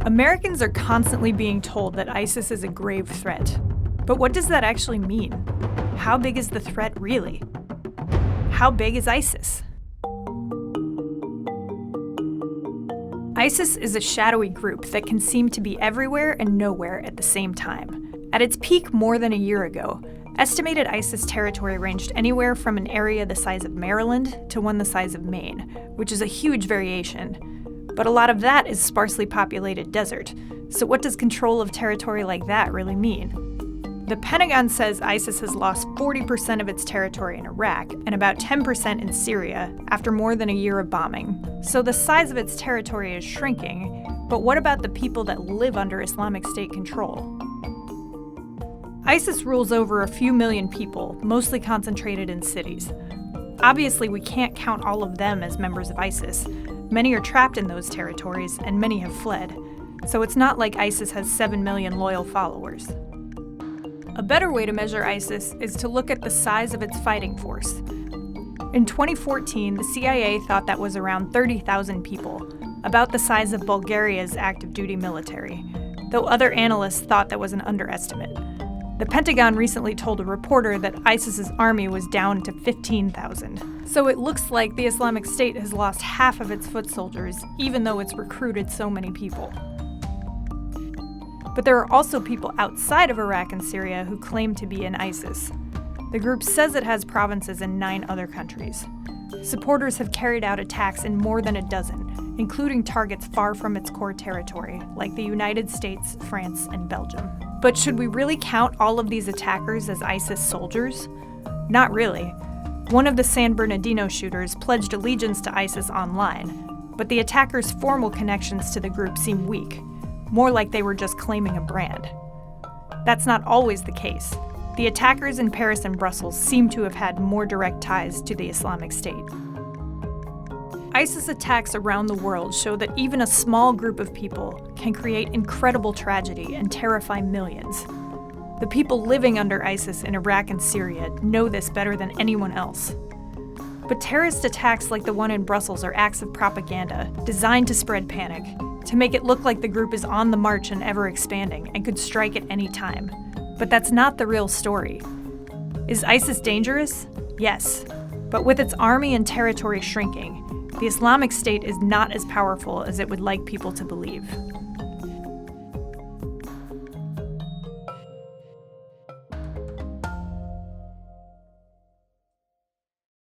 Americans are constantly being told that ISIS is a grave threat. But what does that actually mean? How big is the threat really? How big is ISIS? ISIS is a shadowy group that can seem to be everywhere and nowhere at the same time. At its peak more than a year ago, estimated ISIS territory ranged anywhere from an area the size of Maryland to one the size of Maine, which is a huge variation. But a lot of that is sparsely populated desert. So what does control of territory like that really mean? The Pentagon says ISIS has lost 40% of its territory in Iraq and about 10% in Syria after more than a year of bombing. So the size of its territory is shrinking, but what about the people that live under Islamic State control? ISIS rules over a few million people, mostly concentrated in cities. Obviously, we can't count all of them as members of ISIS. Many are trapped in those territories, and many have fled. So it's not like ISIS has 7 million loyal followers. A better way to measure ISIS is to look at the size of its fighting force. In 2014, the CIA thought that was around 30,000 people, about the size of Bulgaria's active duty military, though other analysts thought that was an underestimate. The Pentagon recently told a reporter that ISIS's army was down to 15,000. So it looks like the Islamic State has lost half of its foot soldiers, even though it's recruited so many people. But there are also people outside of Iraq and Syria who claim to be in ISIS. The group says it has provinces in 9 other countries. Supporters have carried out attacks in more than a dozen, including targets far from its core territory, like the United States, France, and Belgium. But should we really count all of these attackers as ISIS soldiers? Not really. One of the San Bernardino shooters pledged allegiance to ISIS online, but the attackers' formal connections to the group seem weak, more like they were just claiming a brand. That's not always the case. The attackers in Paris and Brussels seem to have had more direct ties to the Islamic State. ISIS attacks around the world show that even a small group of people can create incredible tragedy and terrify millions. The people living under ISIS in Iraq and Syria know this better than anyone else. But terrorist attacks like the one in Brussels are acts of propaganda designed to spread panic, to make it look like the group is on the march and ever expanding and could strike at any time. But that's not the real story. Is ISIS dangerous? Yes. But with its army and territory shrinking, the Islamic State is not as powerful as it would like people to believe.